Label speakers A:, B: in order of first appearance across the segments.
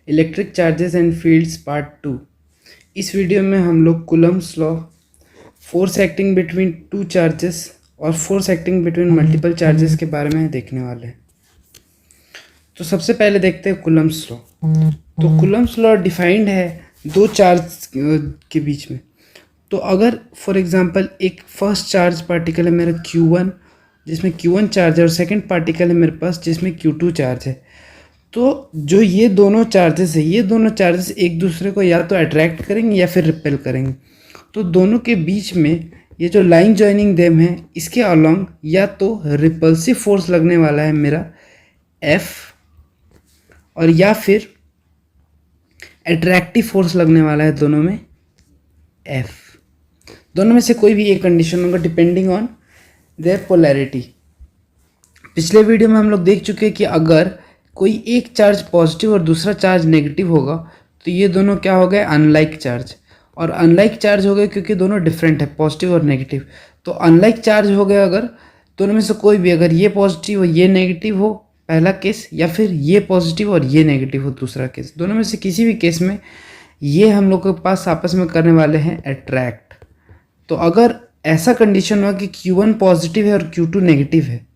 A: Electric charges and fields part 2। इस video में हम लोग Coulomb's law, force acting between two charges और force acting between multiple charges के बारे में देखने वाले हैं। तो सबसे पहले देखते हैं कूलम्ब्स लॉ। तो कूलम्ब्स लॉ डिफाइंड है दो चार्ज के बीच में। तो अगर फॉर एग्जांपल एक फर्स्ट चार्ज पार्टिकल है मेरा Q1, जिसमें Q1 चार्ज है, और सेकंड पार्टिकल है मेरे पास जिसमें Q2 चार्ज है, तो जो ये दोनों चार्जेस है, ये दोनों चार्जेस एक दूसरे को या तो अट्रैक्ट करेंगे या फिर रिपेल करेंगे। तो दोनों के बीच में ये जो लाइन जॉइनिंग देम है, इसके अलॉन्ग या तो रिपल्सिव फोर्स लगने वाला है मेरा F, और या फिर अट्रैक्टिव फोर्स लगने वाला है दोनों में F। दोनों में से कोई भी एक कंडीशन होगा डिपेंडिंग ऑन देयर पोलैरिटी। पिछले वीडियो में हम लोग देख चुके हैं कि अगर कोई एक चार्ज पॉजिटिव और दूसरा चार्ज नेगेटिव होगा तो ये दोनों क्या हो गए, अनलाइक चार्ज। और अनलाइक चार्ज हो गए क्योंकि दोनों डिफरेंट है, पॉजिटिव और नेगेटिव। तो अनलाइक चार्ज हो गया अगर दोनों में से कोई भी, अगर ये पॉजिटिव और ये नेगेटिव हो पहला केस, या फिर ये पॉजिटिव और ये नेगेटिव हो दूसरा केस, दोनों में से किसी भी केस में ये हम लोग के पास आपस में करने वाले हैं अट्रैक्ट। तो अगर ऐसा कंडीशन हुआ कि Q1 पॉजिटिव है और Q2 नेगेटिव है,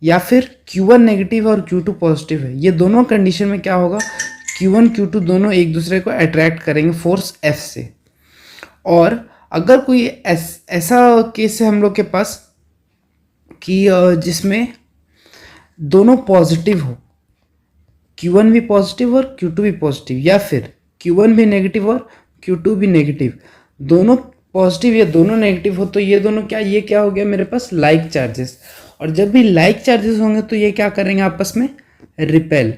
A: या फिर Q1 नेगेटिव और Q2 पॉजिटिव है, ये दोनों कंडीशन में क्या होगा, Q1 Q2 दोनों एक दूसरे को अट्रैक्ट करेंगे फोर्स F से। और अगर कोई ऐसा केस है हम लोग के पास कि जिसमें दोनों पॉजिटिव हो, Q1 भी पॉजिटिव और Q2 भी पॉजिटिव, या फिर Q1 भी नेगेटिव और Q2 भी नेगेटिव, दोनों पॉजिटिव या दोनों नेगेटिव हो, तो ये दोनों क्या, ये क्या हो गया मेरे पास लाइक चार्जेस। और जब भी लाइक चार्जेस होंगे तो ये क्या करेंगे आपस में, रिपेल।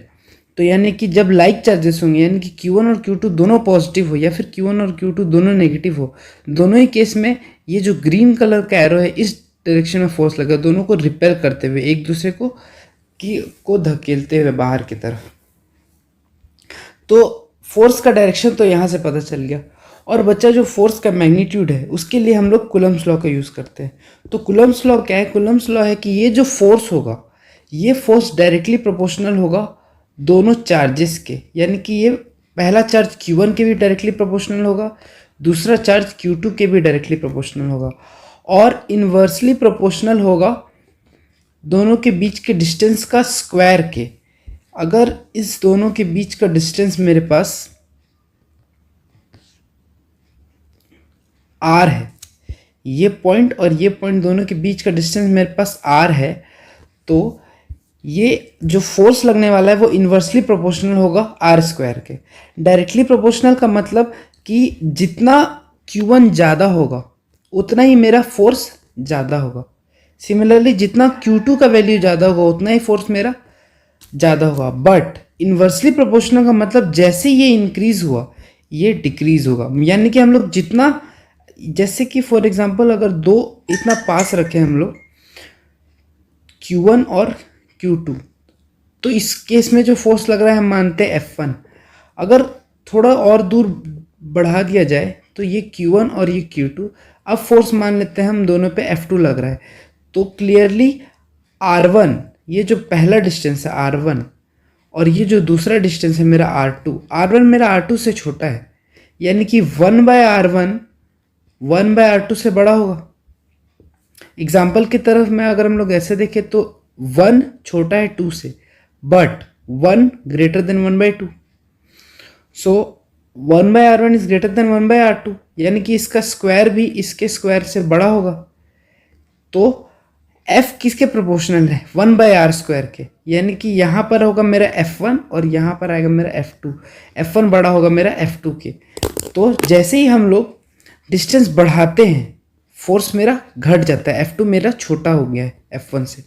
A: तो यानी कि जब लाइक चार्जेस होंगे, यानी कि Q1 और Q2 दोनों पॉजिटिव हो या फिर Q1 और Q2 दोनों नेगेटिव हो, दोनों ही केस में ये जो ग्रीन कलर का एरो है इस डायरेक्शन में फोर्स लगा, दोनों को रिपेल करते हुए, एक दूसरे को धकेलते हुए बाहर की तरफ। तो फोर्स का डायरेक्शन तो यहाँ से पता चल गया। और बच्चा जो फोर्स का मैग्नीट्यूड है उसके लिए हम लोग कूलम्ब्स लॉ का यूज़ करते हैं। तो कूलम्ब्स लॉ क्या है, कूलम्ब्स लॉ है कि ये जो फोर्स होगा, ये फोर्स डायरेक्टली प्रोपोर्शनल होगा दोनों चार्जेस के। यानी कि ये पहला चार्ज Q1 के भी डायरेक्टली प्रोपोर्शनल होगा, दूसरा चार्ज Q2 के भी डायरेक्टली प्रोपोर्शनल होगा, और इन्वर्सली प्रोपोर्शनल होगा दोनों के बीच के डिस्टेंस का स्क्वायर के। अगर इस दोनों के बीच का डिस्टेंस मेरे पास R है, ये पॉइंट और ये पॉइंट दोनों के बीच का डिस्टेंस मेरे पास R है, तो ये जो फोर्स लगने वाला है वो इन्वर्सली प्रोपोर्शनल होगा R स्क्वायर के। डायरेक्टली प्रोपोर्शनल का मतलब कि जितना Q1 ज़्यादा होगा उतना ही मेरा फोर्स ज़्यादा होगा। सिमिलरली जितना Q2 का वैल्यू ज़्यादा होगा उतना ही फोर्स मेरा ज़्यादा होगा। बट इन्वर्सली प्रोपोर्शनल का मतलब जैसे ये इंक्रीज हुआ ये डिक्रीज होगा। यानी कि हम लोग जितना, जैसे कि फॉर एग्जांपल अगर दो इतना पास रखें हम लोग Q1 और Q2, तो इस केस में जो फोर्स लग रहा है हम मानते हैं F1। अगर थोड़ा और दूर बढ़ा दिया जाए तो ये Q1 और ये Q2, अब फोर्स मान लेते हैं हम दोनों पे F2 लग रहा है। तो क्लियरली R1, ये जो पहला डिस्टेंस है R1, और ये जो दूसरा डिस्टेंस है मेरा R2, R1 मेरा R2 से छोटा है, यानी कि 1/R1 1/R2 से बड़ा होगा। एग्जाम्पल की तरफ में अगर हम लोग ऐसे देखें तो 1 छोटा है 2 से, but 1 greater than 1/2। So 1/R1 is greater than 1/R2, यानी कि इसका स्क्वायर भी इसके स्क्वायर से बड़ा होगा। तो F किसके प्रोपोर्शनल है, 1/R स्क्वायर के। यानी कि यहाँ पर होगा मेरा F1 और यहाँ पर आएगा मेरा F2। F1 बड़ा होगा मेरा F2 के। तो जैसे ही हम लोग डिस्टेंस बढ़ाते हैं फोर्स मेरा घट जाता है, F2 मेरा छोटा हो गया है F1 से।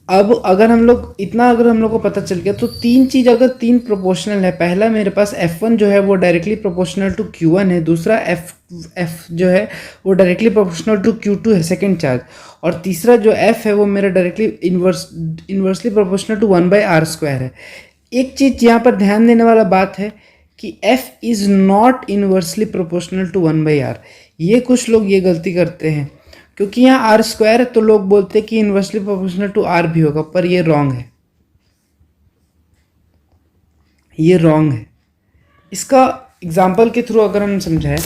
A: अब अगर हम लोग को पता चल गया तो तीन चीज़, अगर तीन प्रोपोर्शनल है, पहला मेरे पास F1 जो है वो डायरेक्टली प्रोपोर्शनल टू Q1 है, दूसरा F जो है वो डायरेक्टली प्रोपोर्शनल टू Q2 है सेकेंड चार्ज, और तीसरा जो F है वो मेरा directly inversely proportional to 1/R square है। एक चीज़ यहाँ पर ध्यान देने वाला बात है कि F is not inversely proportional to 1/r। ये कुछ लोग ये गलती करते हैं, क्योंकि यहाँ आर स्क्वायर है तो लोग बोलते हैं कि इन्वर्सली प्रोपोर्शनल टू r भी होगा, पर ये रॉन्ग है, ये रॉन्ग है। इसका एग्जाम्पल के थ्रू अगर हम समझाएं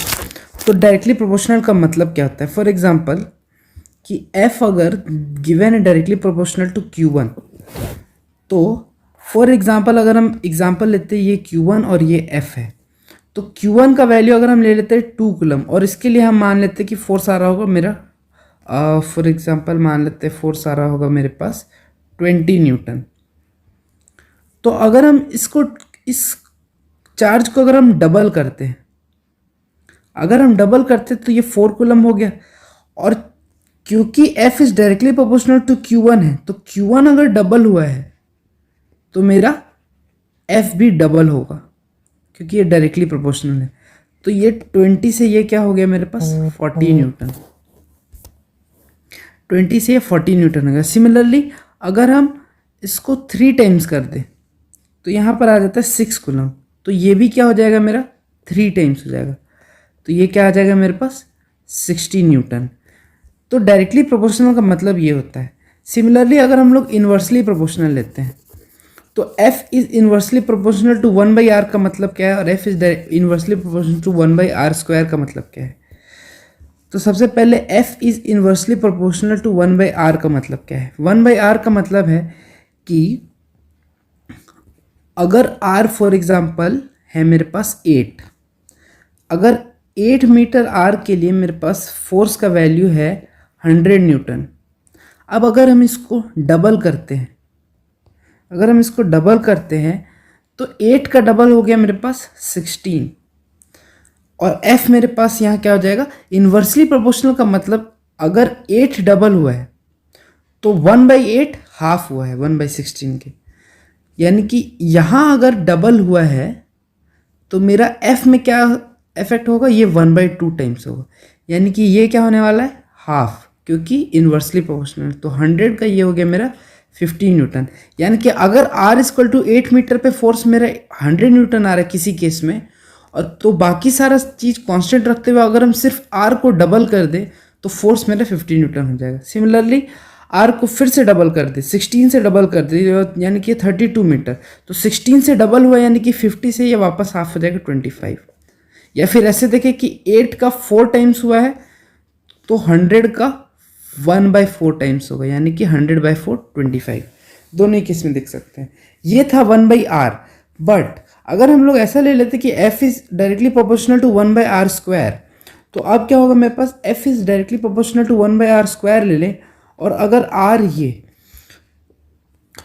A: तो डायरेक्टली प्रोपोर्शनल का मतलब क्या होता है। फॉर एग्जाम्पल कि f अगर गिवन है डायरेक्टली प्रोपोर्शनल टू q1, तो फॉर एग्जाम्पल अगर हम एग्जाम्पल लेते हैं ये q1 और ये f है, तो q1 का वैल्यू अगर हम ले लेते हैं 2 कूलम और इसके लिए हम मान लेते हैं कि फोर्स आ रहा होगा मेरा, फॉर एग्जाम्पल मान लेते हैं फोर्स आ रहा होगा मेरे पास 20 न्यूटन। तो अगर हम इसको, इस चार्ज को अगर हम डबल करते हैं, अगर हम डबल करते तो ये 4 कूलम हो गया। और क्योंकि F is directly proportional to Q1 है, तो Q1 अगर डबल हुआ है तो मेरा F भी डबल होगा, क्योंकि ये डायरेक्टली प्रोपोर्शनल है। तो ये 20 से ये क्या हो गया मेरे पास 40 न्यूटन, 20 से ये 40 न्यूटन हो गया। सिमिलरली अगर हम इसको 3 टाइम्स कर दें तो यहाँ पर आ जाता है 6 कूलम, तो ये भी क्या हो जाएगा मेरा 3 टाइम्स हो जाएगा, तो ये क्या आ जाएगा मेरे पास 60 न्यूटन। तो डायरेक्टली प्रोपोर्शनल का मतलब ये होता है। सिमिलरली अगर हम लोग इन्वर्सली प्रोपोर्शनल लेते हैं तो F is inversely proportional to 1/r का मतलब क्या है, और F is inversely proportional to 1/r square का मतलब क्या है। तो सबसे पहले F is inversely proportional to 1/r का मतलब क्या है। 1/r का मतलब है कि अगर R फॉर एग्जाम्पल है मेरे पास 8, अगर 8 मीटर R के लिए मेरे पास फोर्स का वैल्यू है 100 न्यूटन। अब अगर हम इसको डबल करते हैं, अगर हम इसको डबल करते हैं तो 8 का डबल हो गया मेरे पास 16, और F मेरे पास यहाँ क्या हो जाएगा इन्वर्सली प्रोपोर्शनल का मतलब अगर 8 डबल हुआ है तो 1/8 हाफ हुआ है 1/16 के, यानी कि यहाँ अगर डबल हुआ है तो मेरा F में क्या इफेक्ट होगा, ये 1/2 टाइम्स होगा, यानी कि ये क्या होने वाला है हाफ, क्योंकि इन्वर्सली प्रोपोर्शनल। तो 100 का ये हो गया मेरा 50 न्यूटन, यानी कि अगर R इक्वल टू 8 मीटर पे फोर्स मेरा 100 न्यूटन आ रहा है किसी केस में, और तो बाकी सारा चीज़ कांस्टेंट रखते हुए अगर हम सिर्फ R को डबल कर दें तो फोर्स मेरा 50 न्यूटन हो जाएगा। सिमिलरली R को फिर से डबल कर दे, 16 से डबल कर दे, यानी कि 32 मीटर, तो 16 से डबल हुआ यानी कि 50 से ये वापस हाफ हो जाएगा 25। या फिर ऐसे देखें कि 8 का 4 टाइम्स हुआ है तो 100 का 1/4 टाइम्स होगा, यानी कि 100/4 25। दोनों ही केस में देख सकते हैं। ये था 1/r। बट अगर हम लोग ऐसा ले लेते कि F is directly proportional to 1/r square, तो अब क्या होगा मेरे पास F is directly proportional to 1/r square ले लें, और अगर R ये,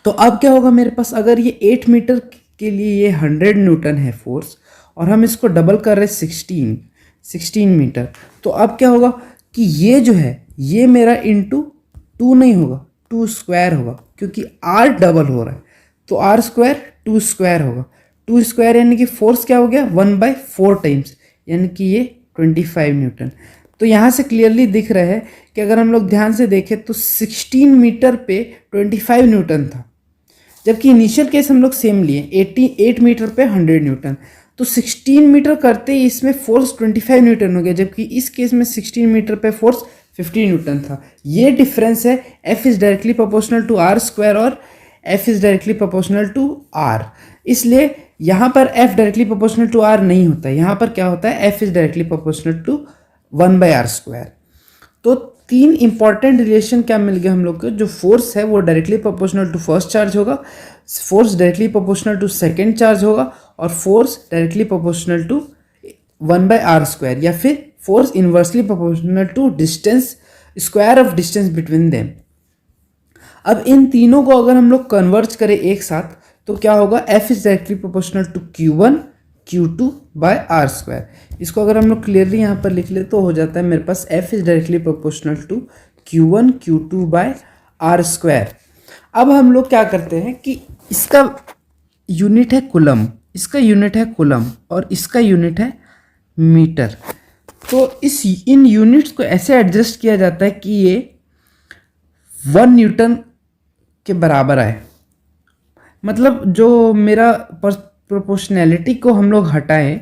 A: तो अब क्या होगा मेरे पास अगर ये 8 मीटर के लिए ये 100 न्यूटन है फोर्स, और हम इसको डबल कर रहे 16 मीटर, तो अब क्या होगा कि ये जो है ये मेरा इंटू 2 नहीं होगा 2 स्क्वायर होगा, क्योंकि R डबल हो रहा है, तो R स्क्वायर 2 स्क्वायर होगा। 2 स्क्वायर यानी कि फोर्स क्या हो गया 1/4 टाइम्स, यानी कि ये 25 न्यूटन। तो यहाँ से क्लियरली दिख रहा है कि अगर हम लोग ध्यान से देखें तो 16 मीटर पे 25 न्यूटन था, जबकि इनिशियल केस हम लोग सेम लिए 8 मीटर पे 100 न्यूटन। तो 16 मीटर करते ही इसमें फोर्स 25 न्यूटन हो गया, जबकि इस केस में 16 मीटर पे फोर्स 50 न्यूटन था। ये डिफरेंस है F is directly proportional to R square और F is directly proportional to R। इसलिए यहाँ पर F directly proportional to R नहीं होता है, यहाँ पर क्या होता है F is directly proportional to 1/r square. तो 3 इंपॉर्टेंट रिलेशन क्या मिल गया हम लोग को, जो फोर्स है वो directly proportional to first charge होगा, force directly proportional to second charge होगा, और force directly proportional to 1/r square, या फिर force inversely proportional to distance square of distance between them. अब इन तीनों को अगर हम लोग कन्वर्ज करें एक साथ तो क्या होगा, F is directly proportional to Q1 Q2/r square. इसको अगर हम लोग क्लियरली यहाँ पर लिख ले तो हो जाता है मेरे पास F is directly proportional to Q1 Q2/r square. अब हम लोग क्या करते हैं कि इसका यूनिट है कूलम, इसका यूनिट है कूलम, और इसका यूनिट है मीटर। तो इन यूनिट्स को ऐसे एडजस्ट किया जाता है कि ये 1 न्यूटन के बराबर आए। मतलब जो मेरा प्रोपोर्शनैलिटी को हम लोग हटाएं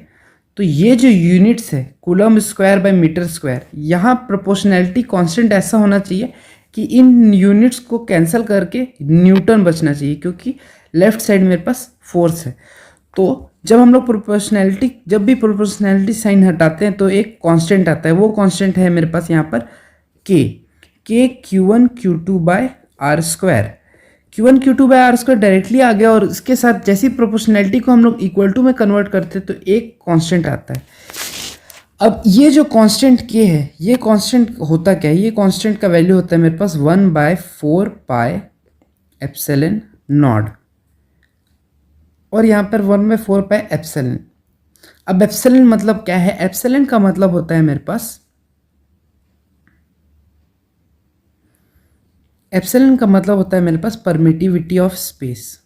A: तो ये जो यूनिट्स है coulomb square by metre square, यहाँ प्रोपोर्शनैलिटी कांस्टेंट ऐसा होना चाहिए कि इन यूनिट्स को कैंसिल करके न्यूटन बचना चाहिए, क्योंकि लेफ्ट साइड मेरे पास फोर्स है। तो जब हम लोग जब भी प्रोपोर्शनैलिटी साइन हटाते हैं तो एक कांस्टेंट आता है, वो कांस्टेंट है मेरे पास यहाँ पर के Q1 Q2 by R square. Q1 Q2 by R square directly आ गया, और इसके साथ जैसी प्रोपोर्शनैलिटी को हम लोग इक्वल टू में कन्वर्ट करते हैं तो एक कांस्टेंट आता है। अब ये जो कांस्टेंट के है, ये कांस्टेंट होता क्या है, ये कांस्टेंट का वैल्यू होता है मेरे पास 1/4 पाई एप्सिलॉन नॉट, और यहाँ पर 1/4 पाई एप्सिलॉन। अब एप्सिलॉन मतलब क्या है, एप्सिलॉन का मतलब होता है मेरे पास, एप्सिलॉन का मतलब होता है मेरे पास परमिटिविटी ऑफ स्पेस।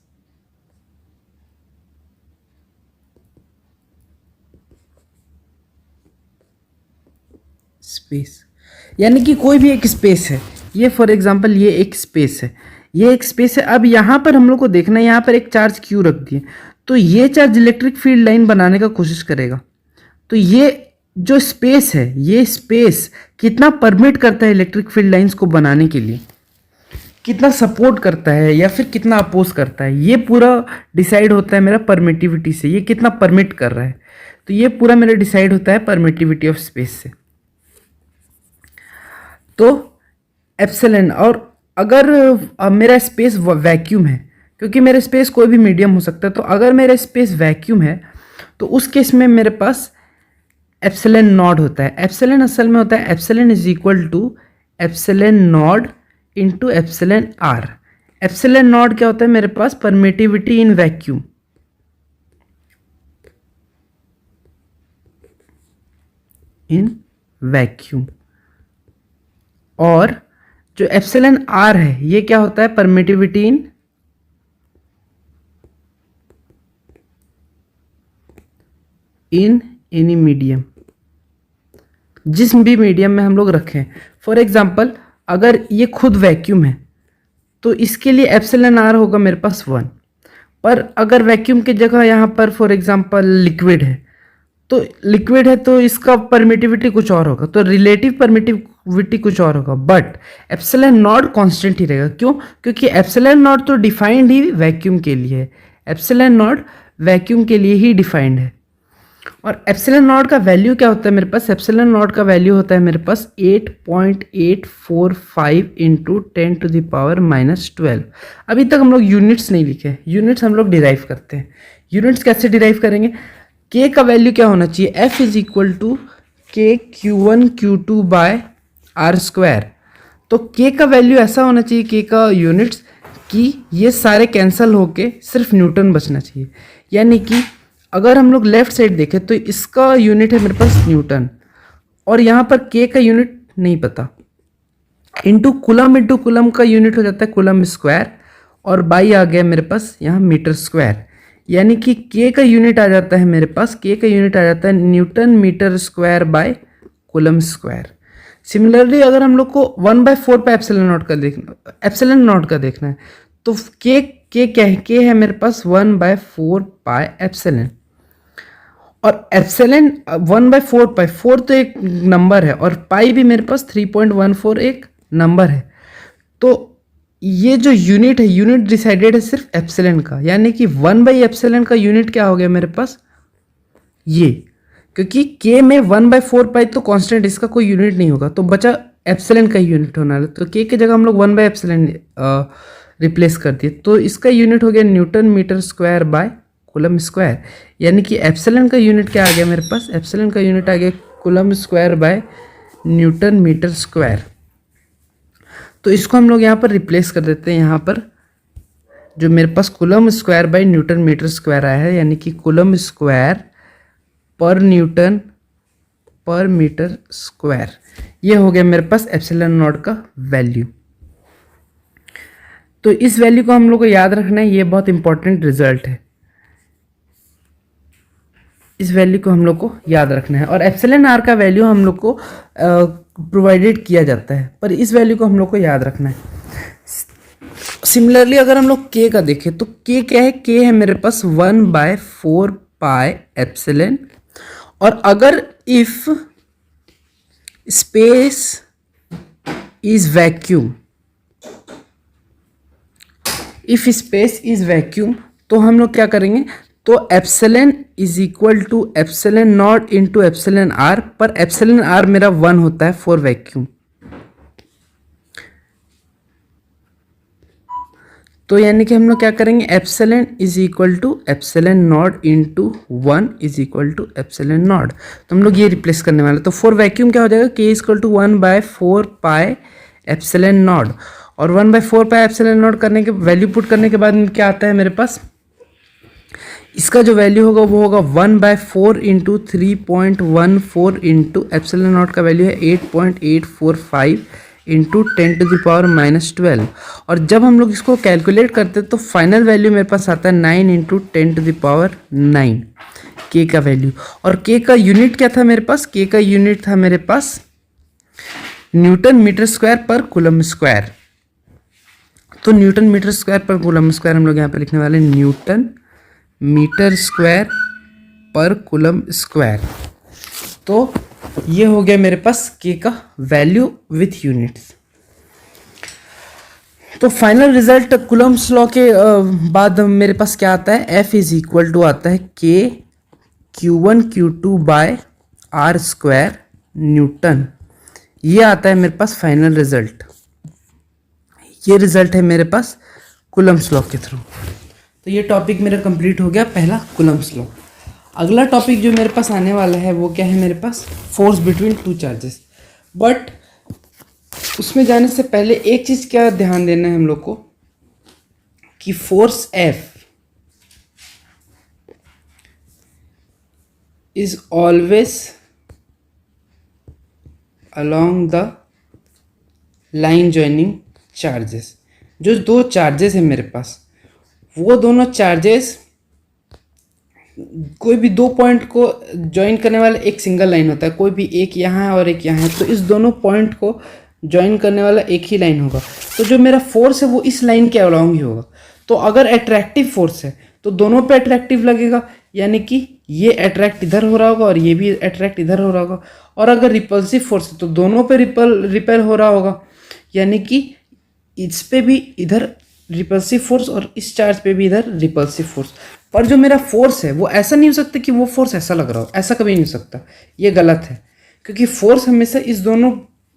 A: यानी कि कोई भी एक स्पेस है, ये फॉर एग्जांपल ये एक स्पेस है, ये एक स्पेस है। अब यहाँ पर हम लोग को देखना है, यहाँ पर एक चार्ज क्यू रख दिए, तो ये चार्ज इलेक्ट्रिक फील्ड लाइन बनाने का कोशिश करेगा। तो ये जो स्पेस है, ये स्पेस कितना परमिट करता है इलेक्ट्रिक फील्ड लाइंस को बनाने के लिए, कितना सपोर्ट करता है या फिर कितना अपोज करता है, ये पूरा डिसाइड होता है मेरा परमिटिविटी से, ये कितना परमिट कर रहा है। तो ये पूरा मेरा डिसाइड होता है परमिटिविटी ऑफ स्पेस से। तो एप्सिलॉन, और अगर मेरा स्पेस वैक्यूम है, क्योंकि मेरा स्पेस कोई भी मीडियम हो सकता है, तो अगर मेरा स्पेस वैक्यूम है तो उस केस में मेरे पास एप्सिलॉन नॉट होता है। एप्सिलॉन असल में होता है epsilon is equal to epsilon naught into epsilon r. Epsilon naught क्या होता है मेरे पास, परमिटिविटी इन वैक्यूम, और जो एप्सिलॉन आर है ये क्या होता है, परमिटिविटी इन एनी मीडियम, जिस भी मीडियम में हम लोग रखें। फॉर एग्जांपल अगर ये खुद वैक्यूम है तो इसके लिए एप्सिलॉन आर होगा मेरे पास 1, पर अगर वैक्यूम की जगह यहाँ पर फॉर एग्जांपल लिक्विड है, तो इसका परमिटिविटी कुछ और होगा, तो रिलेटिव परमिटिविटी कुछ और होगा, बट एप्सिलॉन नॉट कांस्टेंट ही रहेगा। क्यों? क्योंकि एप्सिलॉन नॉट तो डिफाइंड ही वैक्यूम के लिए है, एप्सिलॉन नॉट वैक्यूम के लिए ही डिफाइंड है। और एप्सिलॉन नॉट का वैल्यू क्या होता है मेरे पास, एप्सिलॉन नॉट का वैल्यू होता है मेरे पास 8.845 इंटू 10⁻⁻12। अभी तक हम लोग यूनिट्स नहीं लिखे, यूनिट्स हम लोग डिराइव करते हैं। यूनिट्स कैसे डिराइव करेंगे, के का वैल्यू क्या होना चाहिए, F is equal to K Q1 Q2 by R square. तो के का वैल्यू ऐसा होना चाहिए, के का यूनिट्स, कि ये सारे कैंसिल होके सिर्फ न्यूटन बचना चाहिए। यानी कि अगर हम लोग लेफ्ट साइड देखें तो इसका यूनिट है मेरे पास न्यूटन, और यहाँ पर के का यूनिट नहीं पता, इंटू कुलम का यूनिट हो जाता है कुलम स्क्वायर, और बाई आ गया मेरे पास यहाँ मीटर स्क्वायर। यानी कि के का यूनिट आ जाता है मेरे पास, के का यूनिट आ जाता है newton metre square by coulomb square. Similarly अगर हम लोग को 1/4 पाई एप्सिलॉन नॉट का देखना है, तो के क्या है, के है मेरे पास 1/4 पाई एप्सिलॉन, और एप्सिलॉन 1/4 पाई, 4 तो एक नंबर है, और पाई भी मेरे पास 3.14 एक नंबर है। तो ये जो यूनिट है, यूनिट डिसाइडेड है सिर्फ एप्सिलॉन का, यानी कि 1/एप्सिलॉन का यूनिट क्या हो गया मेरे पास ये, क्योंकि के में 1/4 पाई तो कांस्टेंट, इसका कोई यूनिट नहीं होगा, तो बचा एप्सिलॉन का यूनिट होना है। तो के की जगह हम लोग 1/एप्सिलॉन रिप्लेस कर दिए, तो इसका यूनिट हो गया newton metre square by coulomb square. यानी कि एप्सिलॉन का यूनिट क्या आ गया मेरे पास, एप्सिलॉन का यूनिट आ गया coulomb square by newton metre square. तो इसको हम लोग यहाँ पर रिप्लेस कर देते हैं, यहाँ पर जो मेरे पास coulomb square by newton metre square आया है, यानी कि coulomb square per newton per metre square, ये हो गया मेरे पास एप्सिलॉन नॉट का वैल्यू। तो इस वैल्यू को हम लोग को याद रखना है, ये बहुत इंपॉर्टेंट रिजल्ट है, इस वैल्यू को हम लोग को याद रखना है। और एप्सिलॉन आर का वैल्यू हम लोग को प्रोवाइडेड किया जाता है, पर इस वैल्यू को हम लोग को याद रखना है। सिमिलरली अगर हम लोग के का देखें तो के क्या है, के है मेरे पास 1/4 पाई एप्सिलॉन। और अगर if space is vacuum, if space is vacuum तो हम लोग क्या करेंगे, तो epsilon is equal to epsilon naught into epsilon r, पर एप्सिलॉन आर मेरा 1 होता है फॉर वैक्यूम। तो यानी कि हम लोग क्या करेंगे, epsilon is equal to epsilon naught into 1 is equal to epsilon naught. तो हम लोग ये रिप्लेस करने वाले, तो फॉर वैक्यूम क्या हो जाएगा, K is equal to 1/4 pi epsilon naught. और 1/4 पाई एप्सिलॉन नॉट करने के वैल्यू पुट करने के बाद में क्या आता है मेरे पास, इसका जो वैल्यू होगा वो होगा 1/4 इंटू 3.14 इंटू एप्सिलॉन नॉट का वैल्यू है 8.845 इंटू 10⁻⁻12। और जब हम लोग इसको कैलकुलेट करते हैं तो फाइनल वैल्यू मेरे पास आता है 9 इंटू 10⁻9 के का वैल्यू। और के का यूनिट क्या था मेरे पास, के का यूनिट था मेरे पास न्यूटन मीटर स्क्वायर पर कूलम स्क्वायर। तो न्यूटन मीटर स्क्वायर पर कूलम स्क्वायर हम लोग यहाँ पे लिखने वाले न्यूटन मीटर स्क्वायर पर कूलम स्क्वायर। तो ये हो गया मेरे पास के का वैल्यू विथ यूनिट्स। तो फाइनल रिजल्ट कूलम्स लॉ के बाद मेरे पास क्या आता है, F इज इक्वल टू आता है के Q1 Q2 by R square Newton. ये आता है मेरे पास फाइनल रिजल्ट। ये रिजल्ट है मेरे पास कूलम्स लॉ के थ्रू। तो ये टॉपिक मेरा कंप्लीट हो गया, पहला कूलम्स लॉ। अगला टॉपिक जो मेरे पास आने वाला है वो क्या है मेरे पास, force between two charges. But उसमें जाने से पहले एक चीज़ क्या ध्यान देना है हम लोग को, कि force F is always along the line joining charges. जो दो चार्जेस है मेरे पास, वो दोनों चार्जेस कोई भी दो पॉइंट को ज्वाइन करने वाला एक सिंगल लाइन होता है, कोई भी एक यहाँ है और एक यहाँ है, तो इस दोनों पॉइंट को ज्वाइन करने वाला एक ही लाइन होगा। तो जो मेरा फोर्स है वो इस लाइन के अलोंग ही होगा। तो अगर अट्रैक्टिव फोर्स है तो दोनों पे अट्रैक्टिव लगेगा, यानी कि ये अट्रैक्ट इधर हो रहा होगा और ये भी अट्रैक्ट इधर हो रहा होगा। और अगर रिपल्सिव फोर्स है तो दोनों पे रिपेल हो रहा होगा, यानी कि इस पे भी इधर रिपल्सिव फोर्स और इस चार्ज पे भी इधर रिपल्सिव फोर्स। पर जो मेरा फोर्स है वो ऐसा नहीं हो सकता कि वो फोर्स ऐसा लग रहा हो, ऐसा कभी नहीं हो सकता, ये गलत है। क्योंकि फोर्स हमेशा इस दोनों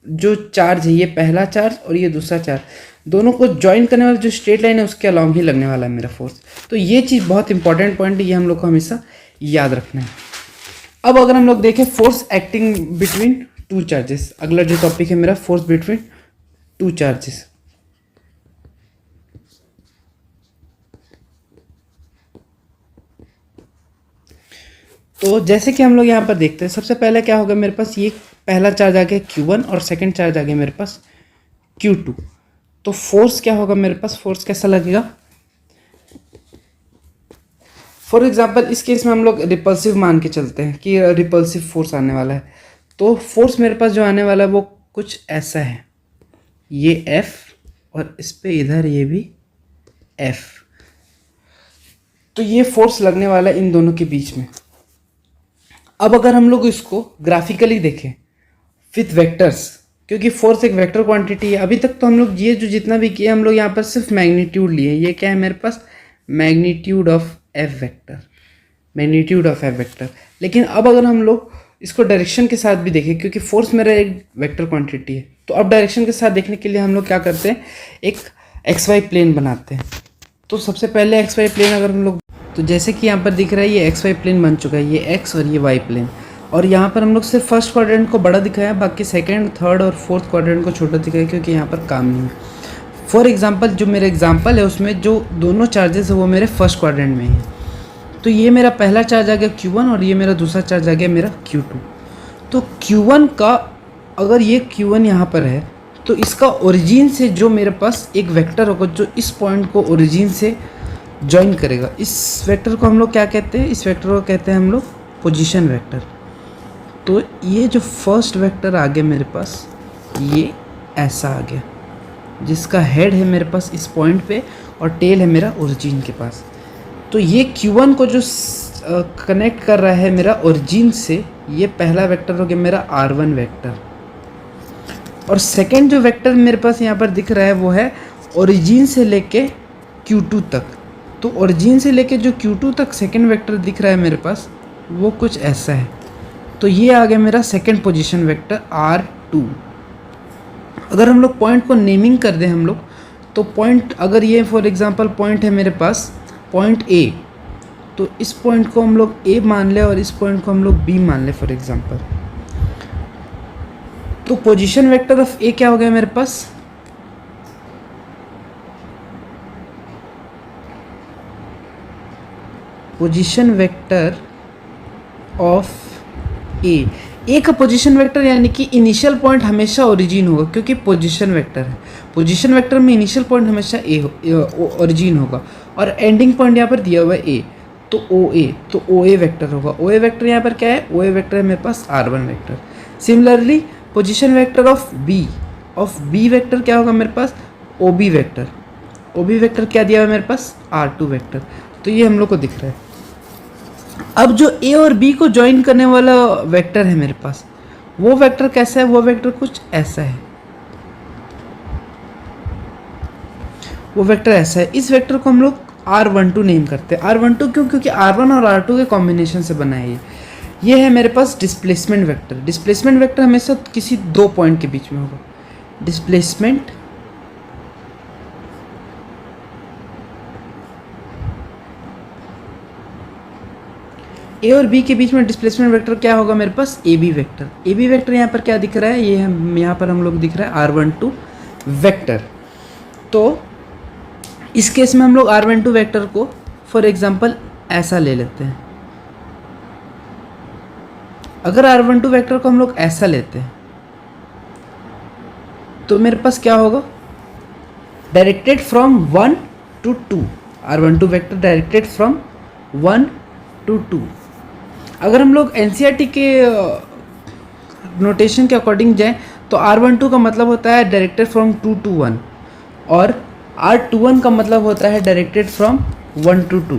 A: जो चार्ज है, ये पहला चार्ज और ये दूसरा चार्ज, दोनों को ज्वाइन करने वाला जो स्ट्रेट लाइन है उसके अलाउंग ही लगने वाला है मेरा फोर्स। तो ये चीज़ बहुत इंपॉर्टेंट पॉइंट है, ये हम लोग को हमेशा याद रखना है। अब अगर हम लोग देखें force acting between two charges, अगला जो टॉपिक है मेरा फोर्स बिटवीन टू चार्जेस। तो जैसे कि हम लोग यहाँ पर देखते हैं, सबसे पहले क्या होगा मेरे पास, ये पहला चार्ज आ गया Q1 और सेकंड चार्ज आ गया मेरे पास Q2। तो फोर्स क्या होगा मेरे पास, फोर्स कैसा लगेगा, फॉर एग्जांपल इस केस में हम लोग रिपल्सिव मान के चलते हैं कि रिपल्सिव फोर्स आने वाला है। तो फोर्स मेरे पास जो आने वाला है वो कुछ ऐसा है, ये F और इस पे इधर ये भी F। तो ये फोर्स लगने वाला है इन दोनों के बीच में। अब अगर हम लोग इसको ग्राफिकली देखें विथ वेक्टर्स, क्योंकि फोर्स एक वेक्टर क्वांटिटी है। अभी तक तो हम लोग ये जो जितना भी किया हम लोग यहाँ पर सिर्फ मैग्नीट्यूड लिए, ये क्या है मेरे पास, magnitude of F vector, magnitude of F vector. लेकिन अब अगर हम लोग इसको डायरेक्शन के साथ भी देखें, क्योंकि फोर्स मेरा एक वेक्टर क्वांटिटी है, तो अब डायरेक्शन के साथ देखने के लिए हम लोग क्या करते हैं, एक एक्स वाई प्लेन बनाते हैं। तो सबसे पहले एक्स वाई प्लेन अगर हम लोग, तो जैसे कि यहाँ पर दिख रहा है ये एक्स वाई प्लेन बन चुका है, ये एक्स और ये वाई प्लेन। और यहाँ पर हम लोग सिर्फ फर्स्ट क्वाड्रेंट को बड़ा दिखाया, बाकी सेकंड, थर्ड और फोर्थ क्वाड्रेंट को छोटा दिखाया, क्योंकि यहाँ पर काम नहीं है। फॉर एग्जांपल जो मेरा एग्जांपल है उसमें जो दोनों चार्जेस है वो मेरे फर्स्ट क्वाड्रेंट में है। तो ये मेरा पहला चार्ज आ गया Q1 और ये मेरा दूसरा चार्ज आ गया मेरा Q2। तो Q1 का अगर ये Q1 यहाँ पर है तो इसका ओरिजिन से जो मेरे पास एक वेक्टर होगा जो इस पॉइंट को ओरिजिन से ज्वाइन करेगा, इस वेक्टर को हम लोग क्या कहते हैं, इस वेक्टर को कहते हैं हम लोग पोजीशन वेक्टर। तो ये जो फर्स्ट वेक्टर आ गया मेरे पास, ये ऐसा आ गया, जिसका हेड है मेरे पास इस पॉइंट पे और टेल है मेरा ओरिजिन के पास। तो ये Q1 को जो कनेक्ट कर रहा है मेरा ओरिजिन से, ये पहला वेक्टर हो गया मेरा R1 वेक्टर। और सेकंड जो वेक्टर मेरे पास यहाँ पर दिख रहा है वो है ओरिजिन से लेके Q2 तक। तो ओरिजिन से लेके जो Q2 तक सेकंड वेक्टर दिख रहा है मेरे पास, वो कुछ ऐसा है। तो ये आ गया मेरा सेकंड पोजीशन वेक्टर R2। अगर हम लोग पॉइंट को नेमिंग कर दें हम लोग, तो पॉइंट अगर ये फॉर एग्जांपल पॉइंट है मेरे पास पॉइंट A, तो इस पॉइंट को हम लोग A मान लें और इस पॉइंट को हम लोग B मान लें फॉर एग्जांपल। तो पोजीशन वेक्टर ऑफ A क्या हो गया मेरे पास, पोजीशन वेक्टर ऑफ ए का पोजीशन वेक्टर यानी कि इनिशियल पॉइंट हमेशा ओरिजिन होगा, क्योंकि पोजीशन वेक्टर है। पोजीशन वेक्टर में इनिशियल पॉइंट हमेशा ओरिजिन होगा और एंडिंग पॉइंट यहाँ पर दिया हुआ है ए, तो ओ ए वेक्टर होगा। ओ ए वेक्टर यहाँ पर क्या है, ओ ए वेक्टर है मेरे पास R1 vector. Similarly position vector of B vector क्या होगा मेरे पास, ओ बी वेक्टर क्या दिया हुआ है मेरे पास, R2 वेक्टर। तो ये हम लोग को दिख रहा है। अब जो ए और बी को ज्वाइन करने वाला वेक्टर है मेरे पास, वो वेक्टर कैसा है, वो वेक्टर कुछ ऐसा है। वो वेक्टर ऐसा है। इस वेक्टर को हम लोग R12 नेम करते हैं। R12 क्यों, क्योंकि R1 और R2 के कॉम्बिनेशन से बना है ये है मेरे पास डिस्प्लेसमेंट वेक्टर। डिस्प्लेसमेंट वेक्टर हमेशा किसी दो पॉइंट के बीच में होगा। डिस्प्लेसमेंट ए और बी के बीच में डिस्प्लेसमेंट वेक्टर क्या होगा मेरे पास, ए बी वेक्टर यहाँ पर क्या दिख रहा है, ये यहाँ पर हम लोग दिख रहा है R12 वेक्टर। तो इस केस में हम लोग R12 वेक्टर को फॉर एग्जांपल ऐसा ले लेते हैं। अगर R12 वेक्टर को हम लोग ऐसा लेते हैं तो मेरे पास क्या होगा, directed from 1 to 2। R12 vector directed from 1 to 2। अगर हम लोग एनसीईआरटी के नोटेशन के अकॉर्डिंग जाएं तो R12 का मतलब होता है डायरेक्टेड फ्रॉम 2 to 1 और R21 का मतलब होता है डायरेक्टेड फ्रॉम 1 to 2।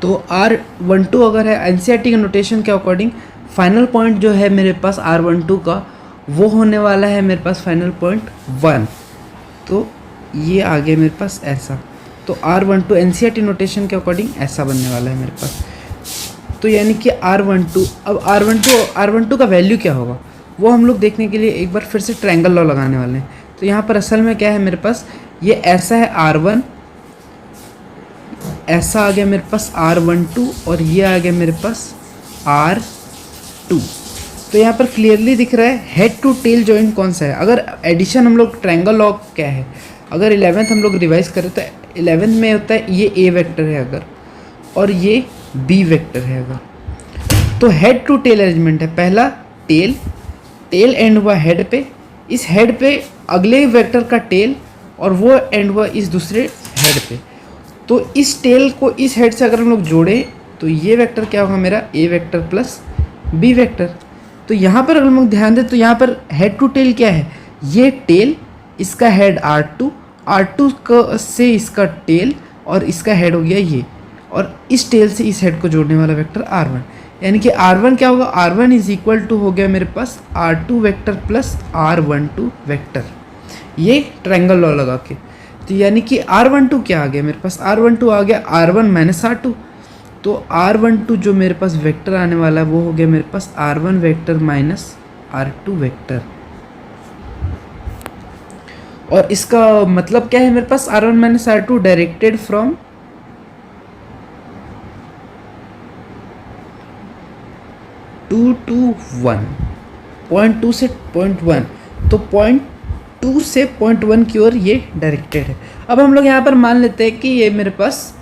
A: तो R12 अगर है एनसीईआरटी के नोटेशन के अकॉर्डिंग, फाइनल पॉइंट जो है मेरे पास R12 का, वो होने वाला है मेरे पास फाइनल पॉइंट 1। तो ये आ गया मेरे पास ऐसा। तो R12 एनसीईआरटी नोटेशन के अकॉर्डिंग ऐसा बनने वाला है मेरे पास। तो यानी कि R12, अब R12 का वैल्यू क्या होगा वो हम लोग देखने के लिए एक बार फिर से ट्रायंगल लॉ लगाने वाले हैं। तो यहाँ पर असल में क्या है मेरे पास, ये ऐसा है R1, ऐसा आ गया मेरे पास R12 और ये आ गया मेरे पास R2। तो यहाँ पर क्लियरली दिख रहा है हेड टू टेल जॉइंट कौन सा है। अगर एडिशन हम लोग ट्रायंगल लॉ क्या है, अगर 11th हम लोग रिवाइज करें तो 11th में होता है ये ए वेक्टर है अगर, और ये बी वेक्टर है अगर, तो हेड टू टेल अरेंजमेंट है। पहला टेल एंड हुआ हेड पे, इस हेड पे अगले वेक्टर का टेल और वो एंड हुआ इस दूसरे हेड पे। तो इस टेल को इस हेड से अगर हम लोग जोड़ें तो ये वेक्टर क्या होगा मेरा, ए वेक्टर प्लस बी वेक्टर। तो यहाँ पर अगर हम लोग ध्यान दें तो यहाँ पर हेड टू टेल क्या है, ये टेल, इसका हेड R2 से इसका टेल और इसका हेड हो गया ये, और इस टेल से इस हेड को जोड़ने वाला वेक्टर R1। यानी कि R1 क्या होगा, R1 इज इक्वल टू हो गया मेरे पास R2 vector plus R12 vector, ये ट्रायंगल लॉ लगा के। तो यानी कि R12 क्या आ गया मेरे पास, R12 आ गया R1 माइनस R2। तो R12 जो मेरे पास वेक्टर आने वाला है वो हो गया मेरे पास R1 vector minus R2 vector. और इसका मतलब क्या है मेरे पास, R1 minus R2 directed from 2 to 1, point 2 से पॉइंट 1। तो पॉइंट 2 से पॉइंट 1 की ओर ये डायरेक्टेड है। अब हम लोग यहाँ पर मान लेते हैं कि ये मेरे पास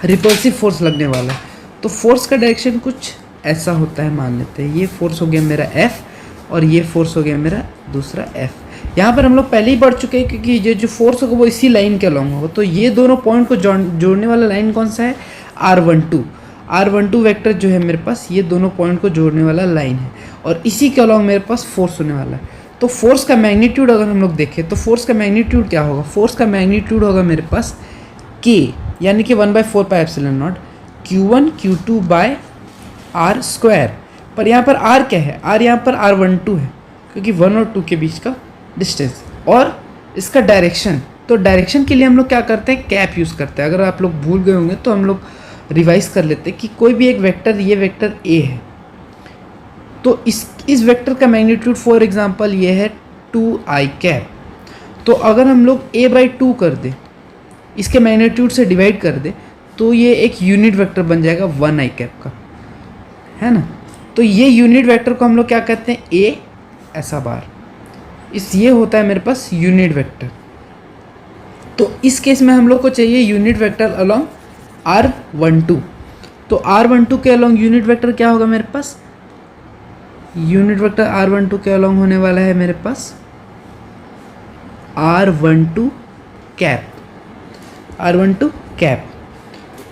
A: रिपल्सिव फोर्स लगने वाला है। तो फोर्स का डायरेक्शन कुछ ऐसा होता है, मान लेते हैं ये फोर्स हो गया मेरा F और ये फोर्स हो गया मेरा दूसरा F। यहाँ पर हम लोग पहले ही पढ़ चुके हैं क्योंकि ये जो फोर्स होगा वो इसी लाइन के अलॉन्ग होगा। तो ये दोनों पॉइंट को जोड़ने वाला लाइन कौन सा है, R12 वेक्टर जो है मेरे पास, ये दोनों पॉइंट को जोड़ने वाला लाइन है और इसी के अलॉन्ग मेरे पास फोर्स होने वाला है। तो फोर्स का मैग्नीट्यूड अगर हम लोग देखें तो फोर्स का मैग्नीट्यूड क्या होगा, फोर्स का मैग्नीट्यूड होगा मेरे पास के, यानी कि 1/4πε0 Q1 Q2 by R square. पर यहाँ पर आर क्या है, आर यहाँ पर R12 है क्योंकि 1 और 2 के बीच का डिस्टेंस। और इसका डायरेक्शन, तो डायरेक्शन के लिए हम लोग क्या करते हैं, कैप यूज़ करते हैं। अगर आप लोग भूल गए होंगे तो हम लोग रिवाइज कर लेते हैं कि कोई भी एक वेक्टर, ये वेक्टर ए है, तो इस वेक्टर का मैग्नीट्यूड फॉर एग्जांपल ये है 2i कैप। तो अगर हम लोग a/2 कर दे, इसके मैग्नीट्यूड से डिवाइड कर दे, तो ये एक यूनिट वेक्टर बन जाएगा 1i कैप का, है ना। तो ये यूनिट वेक्टर को हम लोग क्या कहते हैं, ए ऐसा बार, ये होता है मेरे पास यूनिट वेक्टर। तो इस केस में हम लोग को चाहिए यूनिट वेक्टर अलोंग R12। तो R12 के अलोंग यूनिट वेक्टर क्या होगा मेरे पास, यूनिट वेक्टर R12 के अलोंग होने वाला है मेरे पास R12 कैप, R12 कैप।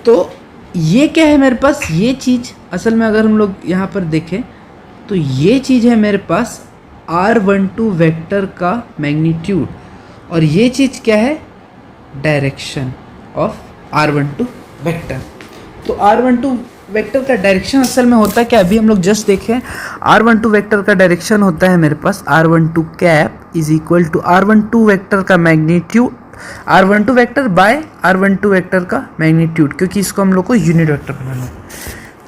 A: तो ये क्या है मेरे पास, ये चीज़ असल में अगर हम लोग यहाँ पर देखें तो ये चीज़ है मेरे पास R12 वेक्टर का मैग्नीट्यूड, और ये चीज़ क्या है, डायरेक्शन ऑफ R12 वेक्टर। तो R12 वेक्टर का डायरेक्शन असल में होता है क्या, अभी हम लोग जस्ट देखें, R12 वेक्टर का डायरेक्शन होता है मेरे पास R12 cap is equal to R12 vector का magnitude, R12 vector by R12 vector का मैग्नीट्यूड, क्योंकि इसको हम लोग को यूनिट वेक्टर बनाना है।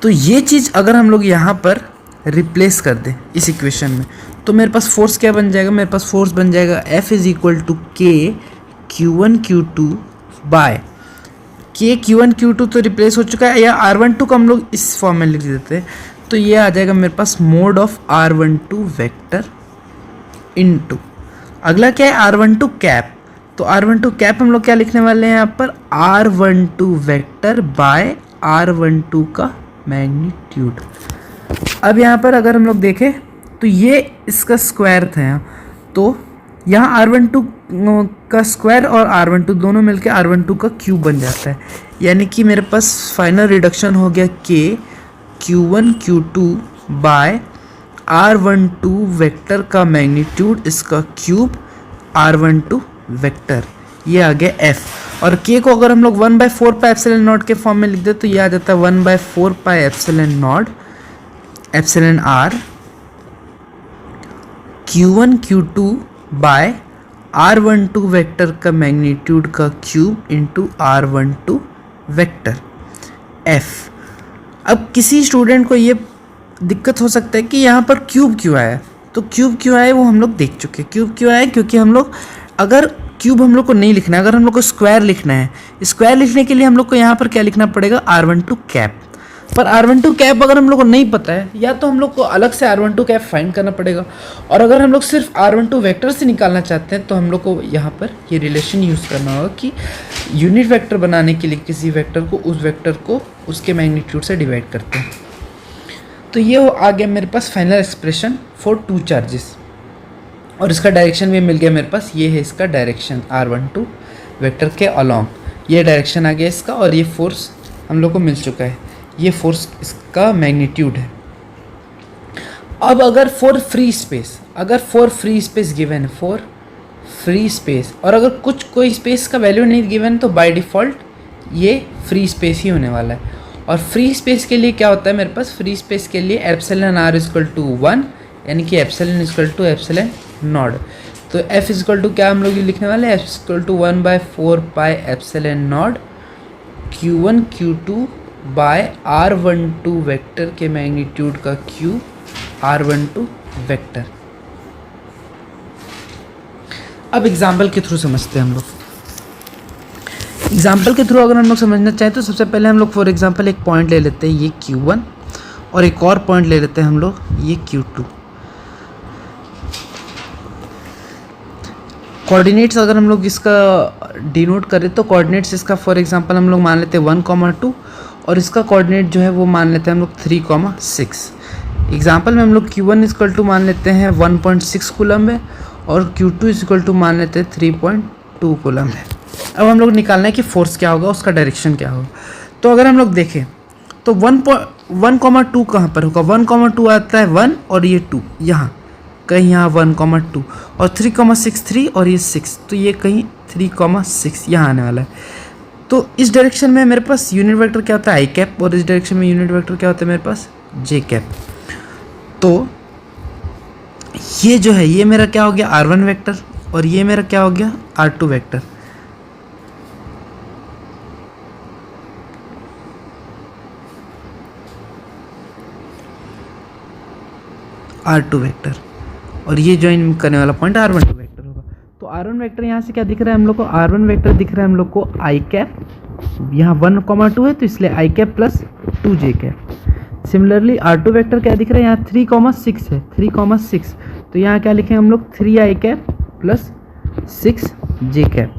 A: तो ये चीज़ अगर हम लोग यहाँ पर रिप्लेस कर दें इस इक्वेशन में, तो मेरे पास फोर्स क्या बन जाएगा, मेरे पास फोर्स बन जाएगा F is equal to K Q1 Q2 bye के Q1 Q2 तो रिप्लेस हो चुका है, या R12 को हम लोग इस फॉर्म में लिख देते हैं, तो ये आ जाएगा मेरे पास mod of R12 vector into, अगला क्या है R12 कैप। तो R12 कैप हम लोग क्या लिखने वाले हैं यहाँ पर, R12 वेक्टर बाय R12 का मैग्नीट्यूड। अब यहाँ पर अगर हम लोग देखें तो ये इसका स्क्वायर था यहाँ, तो यहाँ R12 का स्क्वायर और R12 दोनों मिलके R12 का क्यूब बन जाता है, यानी कि मेरे पास फाइनल रिडक्शन हो गया K Q1 Q2 by R12 vector का मैग्नीट्यूड, इसका क्यूब R12 वेक्टर, ये आ गया F। और K को अगर हम लोग 1/4πε0 के फॉर्म में लिख दे तो ये आ जाता है 1/4πε0 epsilon R Q1 Q2 by R12 vector का मैग्नीट्यूड का cube into R12 vector F। अब किसी स्टूडेंट को ये दिक्कत हो सकता है कि यहाँ पर क्यूब क्यों आया, तो क्यूब क्यों आया वो हम लोग देख चुके हैं। क्यूब क्यों आया, क्योंकि हम लोग अगर क्यूब हम लोग को नहीं लिखना है, अगर हम लोग को स्क्वायर लिखना है, स्क्वायर लिखने के लिए हम लोग को यहाँ पर क्या लिखना पड़ेगा, R12 कैप। पर R12 कैप अगर हम लोग को नहीं पता है, या तो हम लोग को अलग से R12 कैप फाइंड करना पड़ेगा, और अगर हम लोग सिर्फ R12 वेक्टर से निकालना चाहते हैं तो हम लोग को यहाँ पर ये रिलेशन यूज़ करना होगा कि यूनिट वेक्टर बनाने के लिए किसी वेक्टर को, उस वेक्टर को उसके मैग्नीट्यूड से डिवाइड करते हैं। तो ये आ गया मेरे पास final expression for two charges, और इसका डायरेक्शन भी मिल गया मेरे पास, ये है इसका डायरेक्शन R12 वेक्टर के अलॉन्ग, ये डायरेक्शन आ गया इसका, और ये फोर्स हम लोग को मिल चुका है, ये फोर्स इसका मैग्नीट्यूड है। अब अगर फॉर फ्री स्पेस, अगर फॉर फ्री स्पेस गिवन है, फॉर फ्री स्पेस, और अगर कोई स्पेस का वैल्यू नहीं गिवन तो बाय डिफ़ॉल्ट ये फ्री स्पेस ही होने वाला है। और फ्री स्पेस के लिए क्या होता है मेरे पास, फ्री स्पेस के लिए एप्सिलॉन R इक्वल टू 1, यानी कि epsilon equal to epsilon naught. तो F इक्वल टू क्या हम लोग लिखने वाले हैं, F equal to 1/4π epsilon naught Q1 Q2 by R12 vector के मैग्नीट्यूड का क्यूब R12 वेक्टर। अब एग्जाम्पल के थ्रू समझते हैं हम लोग। एग्जाम्पल के थ्रू अगर हम लोग समझना चाहें तो सबसे पहले हम लोग फॉर एग्जाम्पल एक पॉइंट ले लेते हैं, ये Q1, और एक और पॉइंट ले लेते हैं हम लोग, ये Q2। कोऑर्डिनेट्स अगर हम लोग इसका डिनोट करें तो कोऑर्डिनेट्स इसका फॉर एग्जांपल हम लोग मान लेते हैं 1,2, और इसका कोऑर्डिनेट जो है वो मान लेते हैं हम लोग 3,6। एग्जांपल में हम लोग Q1 इक्वल टू मान लेते हैं 1.6 कूलम है, और Q2 इक्वल टू मान लेते हैं 3.2 कूलम है। अब हम लोग निकालना है कि फोर्स क्या होगा, उसका डायरेक्शन क्या होगा। तो अगर हम लोग देखें तो 1,2 कहाँ पर होगा, 1,2 आता है 1 और ये 2 यहाँ, कहीं यहाँ 1,2 और 3,6 3 और ये 6, तो ये कहीं 3,6 यहाँ आने वाला है। तो इस डायरेक्शन में मेरे पास यूनिट वेक्टर क्या होता है आई कैप, और इस डायरेक्शन में यूनिट वेक्टर क्या होता है मेरे पास जे कैप। तो ये जो है ये मेरा क्या हो गया R1 वेक्टर, और ये मेरा क्या हो गया R2 वेक्टर। R2 वेक्टर, और ये ज्वाइन करने वाला पॉइंट R12 वेक्टर होगा। तो R1 वेक्टर यहाँ से क्या दिख रहा है हम लोग को, R1 वेक्टर दिख रहा है हम लोग को आई कैप, यहाँ 1,2 है तो इसलिए i cap plus 2j cap. Similarly R2 vector क्या दिख रहा है, यहाँ 3,6 है, 3,6, तो यहाँ क्या लिखें हम लोग 3 i cap plus 6j cap.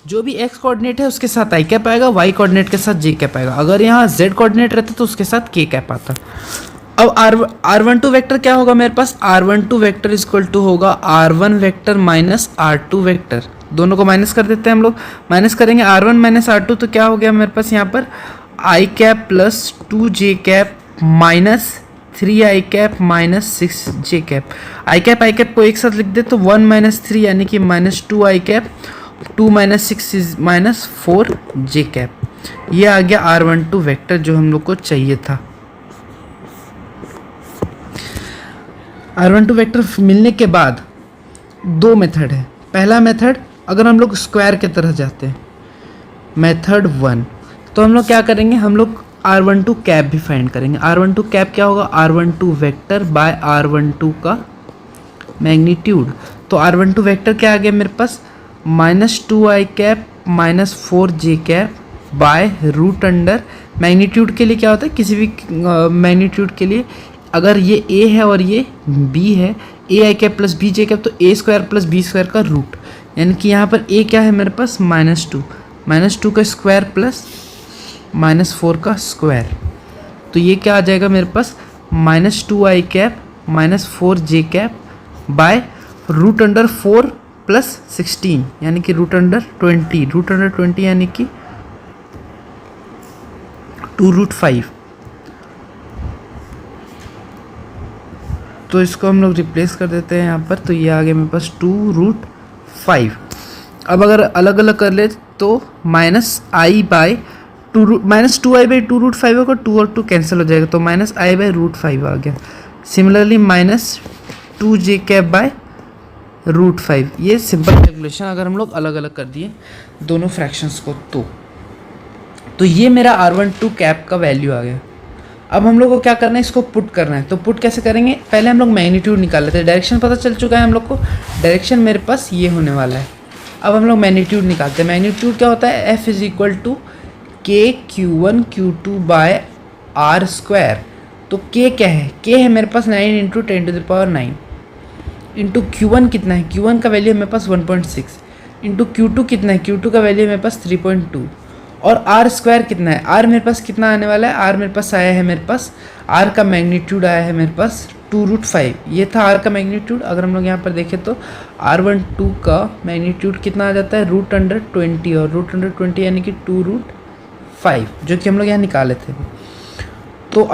A: जो भी x कोऑर्डिनेट है उसके साथ आई कैप आएगा, y कोऑर्डिनेट के साथ j कैप आएगा। अगर यहाँ z कोऑर्डिनेट रहता तो उसके साथ k कैप आता। अब R12 वेक्टर क्या होगा मेरे पास, R12 वेक्टर इक्वल टू होगा R1 vector minus R2 vector. दोनों को माइनस कर देते हैं हम लोग, माइनस करेंगे R1 माइनस R2, तो क्या हो गया मेरे पास यहाँ पर i cap plus 2j cap minus 3 i cap minus 6j cap. I cap को एक साथ लिख दे तो 1 माइनस 3 यानी कि minus 2 i cap, 2 minus 6 is minus 4j cap. ये आ गया R12 वेक्टर जो हम लोग को चाहिए था। R12 वेक्टर मिलने के बाद दो मेथड है। पहला मेथड अगर हम लोग स्क्वायर की तरह जाते हैं, मेथड 1, तो हम लोग क्या करेंगे, हम लोग R12 कैप भी फाइंड करेंगे। R12 कैप क्या होगा, R12 वेक्टर बाय R12 का मैग्नीट्यूड। तो R12 वेक्टर क्या आ गया मेरे पास, minus 2 i cap minus 4j cap by root under. Magnitude के लिए क्या होता है, किसी भी मैग्नीट्यूड के लिए अगर ये a है और ये b है, a I cap plus b j cap, तो a square plus b square का रूट, यानी कि यहाँ पर a क्या है मेरे पास -2 का स्क्वायर प्लस -4 का स्क्वायर। तो ये क्या आ जाएगा मेरे पास -2 i cap minus 4j cap by root under 4 plus 16 यानी कि रूट अंडर 20 यानी कि 2√5। तो इसको हम लोग रिप्लेस कर देते हैं यहाँ पर, तो ये आ गया मेरे पास 2√5। अब अगर अलग अलग कर ले तो minus I by minus 2i by 2√5 होगा, 2 और 2 कैंसिल हो जाएगा, तो माइनस आई बाई √5 आ गया। Similarly minus 2j cap by √5। ये सिंपल कैलकुलेशन अगर हम लोग अलग अलग कर दिए दोनों फ्रैक्शंस को तो ये मेरा R12 कैप का वैल्यू आ गया। अब हम लोग को क्या करना है, इसको पुट करना है। तो पुट कैसे करेंगे, पहले हम लोग मैग्नीट्यूड निकाल लेते हैं। डायरेक्शन पता चल चुका है हम लोग को, डायरेक्शन मेरे पास ये होने वाला है। अब हम लोग मैग्नीट्यूड निकालते हैं। मैग्नीट्यूड क्या होता है, F is equal to K Q1 Q2 by R square. तो K क्या है, K है मेरे पास 9 इंटू 10⁹ इंटू Q1 कितना है, Q1 का वैल्यू है मेरे पास 1.6 इंटू Q2 कितना है, Q2 का वैल्यू है मेरे पास 3.2 और R स्क्वायर कितना है, R मेरे पास कितना आने वाला है, R मेरे पास आया है, मेरे पास R का मैग्नीट्यूड आया है मेरे पास 2√5। ये था R का मैग्नीट्यूड। अगर हम लोग यहाँ पर देखें तो R12 का मैग्नीट्यूड कितना आ जाता है, √20 और √20 यानी कि 2√5 जो कि हम लोग यहाँ निकाले थे। तो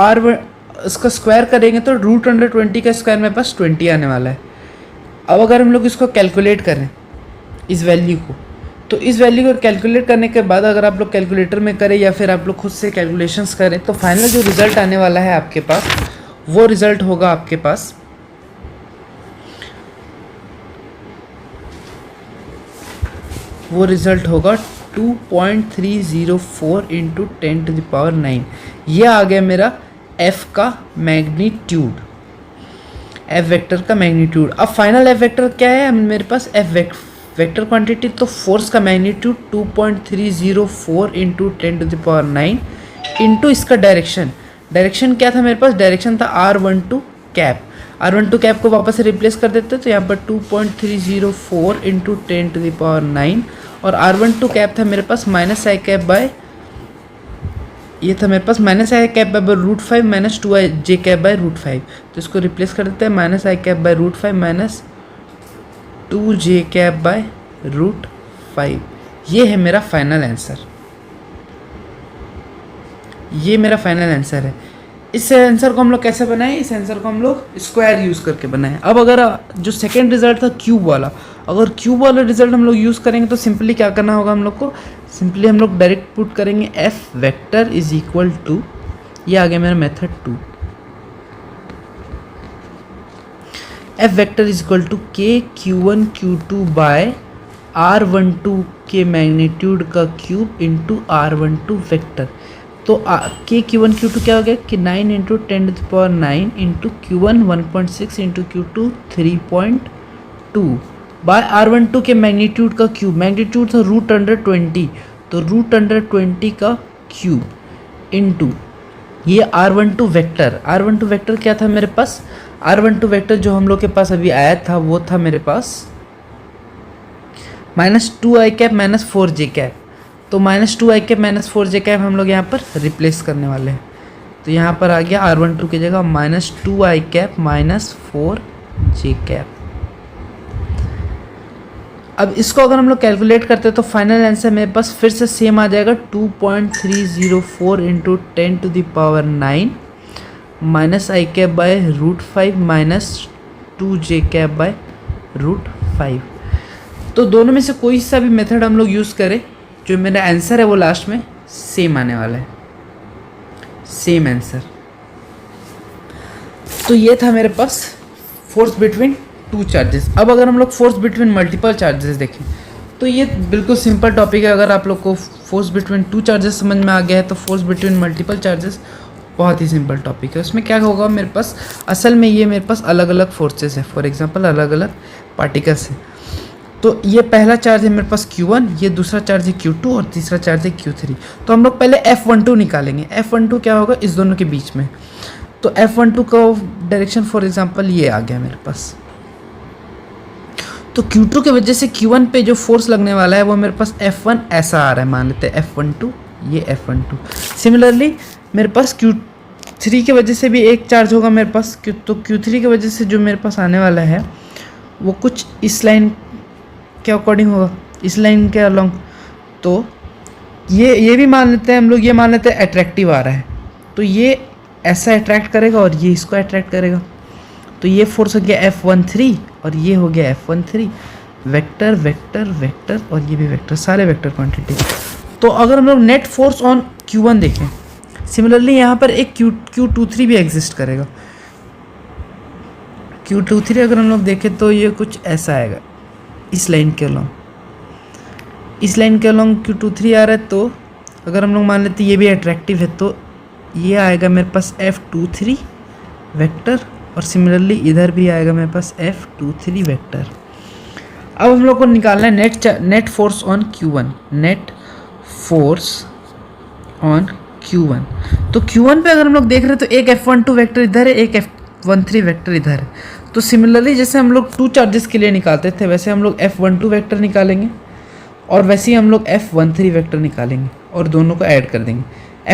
A: इसका स्क्वायर करेंगे तो √20 का स्क्वायर मेरे पास 20 आने वाला है। अब अगर हम लोग इसको कैलकुलेट करें इस वैल्यू को, तो इस वैल्यू को कैलकुलेट करने के बाद अगर आप लोग कैलकुलेटर में करें या फिर आप लोग खुद से कैलकुलेशंस करें तो फाइनल जो रिज़ल्ट आने वाला है आपके पास, वो रिज़ल्ट होगा आपके पास वो रिज़ल्ट होगा 2.304 इंटू 10⁹ ये आ गया मेरा F का मैग्नीट्यूड, F वेक्टर का मैग्नीट्यूड। अब फाइनल F वेक्टर क्या है मेरे पास, F वेक्टर क्वांटिटी, तो फोर्स का मैग्नीट्यूड 2.304 इंटू 10⁹ इंटू इसका डायरेक्शन क्या था मेरे पास, डायरेक्शन था R12 कैप। R12 कैप को वापस से रिप्लेस कर देते तो यहाँ पर 2.304 इंटू 10⁹ और R12 कैप था मेरे पास माइनस आई कैप बाय, ये था मेरे पास minus i cap by √5 minus 2j cap by √5। तो इसको रिप्लेस कर देते हैं, minus i cap by √5 minus 2j cap by √5। ये है मेरा फाइनल आंसर, ये मेरा फाइनल आंसर है। इस आंसर को हम लोग कैसे बनाएं, इस आंसर को हम लोग स्क्वायर यूज़ करके बनाएं। अब अगर जो सेकेंड रिजल्ट था क्यूब वाला, अगर क्यूब वाला रिजल्ट हम लोग यूज़ करेंगे तो सिंपली क्या करना होगा हम लोग को, सिंपली हम लोग डायरेक्ट पुट करेंगे F vector is equal to, ये आ गया मेरा method 2, F vector is equal to K Q1 Q2 by R12 के मैग्नीट्यूड का क्यूब इंटू R12 वेक्टर। तो के Q1 Q2 क्या हो गया कि 9 into 10⁹ into Q1 1.6 into Q2 3.2 bye R12 के मैग्नीट्यूड का क्यूब, मैग्नीट्यूड था √20, तो √20 का क्यूब इंटू ये R12 वेक्टर। R12 वेक्टर क्या था मेरे पास, R12 वेक्टर जो हम लोग के पास अभी आया था वो था मेरे पास -2i कैप -4j कैप। तो -2i कैप -4j कैप हम लोग यहाँ पर रिप्लेस करने वाले हैं। तो यहाँ पर आ गया R12 की जगह -2i कैप -4j कैप। अब इसको अगर हम लोग कैलकुलेट करते हैं तो फाइनल आंसर मेरे पास फिर से सेम आ जाएगा 2.304 into 10⁹ minus i cap by √5 -2j cap by √5। तो दोनों में से कोई सा भी मेथड हम लोग यूज़ करें, जो मेरा आंसर है वो लास्ट में सेम आने वाला है, सेम आंसर। तो ये था मेरे पास फोर्स बिटवीन टू चार्जेस। अब अगर हम लोग फोर्स बिटवीन मल्टीपल चार्जेस देखें तो ये बिल्कुल सिंपल टॉपिक है। अगर आप लोग को फोर्स बिटवीन टू चार्जेस समझ में आ गया है तो फोर्स बिटवीन मल्टीपल चार्जेस बहुत ही सिंपल टॉपिक है। उसमें क्या होगा मेरे पास, असल में ये मेरे पास अलग अलग फोर्सेस है, फॉर एग्जांपल अलग अलग पार्टिकल्स है। तो ये पहला चार्ज है मेरे पास Q1, ये दूसरा चार्ज है Q2 और तीसरा चार्ज है Q3। तो हम लोग पहले F12 निकालेंगे। F12 क्या होगा इस दोनों के बीच में, तो F12 का डायरेक्शन फॉर एग्जांपल ये आ गया मेरे पास। तो Q2 की वजह से Q1 पे जो फोर्स लगने वाला है वो मेरे पास F1 ऐसा आ रहा है, मान लेते हैं F12, ये F12। सिमिलरली मेरे पास Q3 की वजह से भी एक चार्ज होगा मेरे पास, तो Q3 की वजह से जो मेरे पास आने वाला है वो कुछ इस लाइन के अकॉर्डिंग होगा, इस लाइन के अलॉन्ग। तो ये भी मान लेते हैं हम लोग, ये मान लेते हैं अट्रैक्टिव आ रहा है, तो ये ऐसा अट्रैक्ट करेगा और ये इसको अट्रैक्ट करेगा। तो ये फोर्स हो गया F13 और ये हो गया F13, वेक्टर वेक्टर वेक्टर और ये भी वेक्टर, सारे वेक्टर क्वांटिटी। तो अगर हम लोग नेट फोर्स ऑन Q1 देखें, सिमिलरली यहाँ पर एक Q23 भी एग्जिस्ट करेगा। Q23 अगर हम लोग देखें तो ये कुछ ऐसा आएगा, इस लाइन के अलॉन्ग, इस लाइन के अलॉन्ग Q23 आ रहा है। तो अगर हम लोग मान लेते ये भी अट्रैक्टिव है तो ये आएगा मेरे पास F23 वेक्टर और सिमिलरली इधर भी आएगा मेरे पास F23 वेक्टर। अब हम लोग को निकालना है net force on Q1, net force on Q1। तो Q1 पे अगर हम लोग देख रहे हैं तो एक F12 वेक्टर इधर है, एक F13 वेक्टर इधर है। तो सिमिलरली जैसे हम लोग टू चार्जेस के लिए निकालते थे वैसे हम लोग F12 वेक्टर निकालेंगे और वैसे ही हम लोग F13 वेक्टर निकालेंगे और दोनों को ऐड कर देंगे।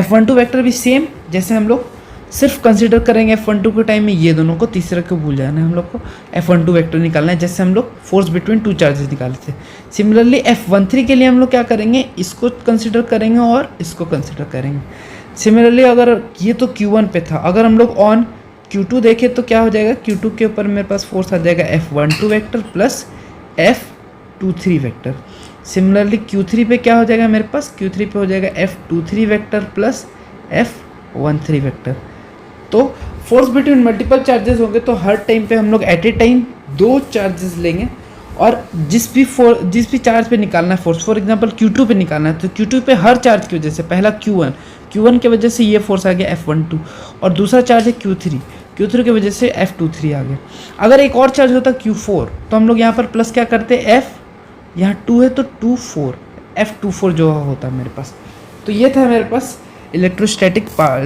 A: F12 वेक्टर भी सेम, जैसे हम लोग सिर्फ कंसीडर करेंगे F12 के टाइम में ये दोनों को, तीसरे को भूल जाना है, हम लोग को F12 वेक्टर निकालना है, जैसे हम लोग फोर्स बिटवीन टू चार्जेस निकाले थे। सिमिलरली F13 के लिए हम लोग क्या करेंगे, इसको कंसिडर करेंगे और इसको कंसिडर करेंगे। सिमिलरली अगर ये तो Q1 पे था, अगर हम लोग ऑन Q2 देखें तो क्या हो जाएगा, Q2 के ऊपर मेरे पास फोर्स आ जाएगा F12 vector plus F23 vector. Similarly Q3 पे क्या हो जाएगा मेरे पास, Q3 पे हो जाएगा F23 vector plus F13 vector. तो फोर्स बिटवीन मल्टीपल चार्जेस होंगे तो हर टाइम पे हम लोग एट ए टाइम दो चार्जेस लेंगे और जिस भी चार्ज पे निकालना है फोर्स, फॉर एग्जांपल Q2 पे निकालना है तो Q2 पे हर चार्ज की वजह से पहला Q1 की वजह से ये फोर्स आ गया F12 और दूसरा चार्ज है Q3 की वजह से F23 आ गया। अगर एक और चार्ज होता Q4 तो हम लोग यहाँ पर प्लस क्या करते हैं, F यहाँ 2 है तो 24 F24 जो होता है मेरे पास। तो ये था मेरे पास इलेक्ट्रोस्टैटिक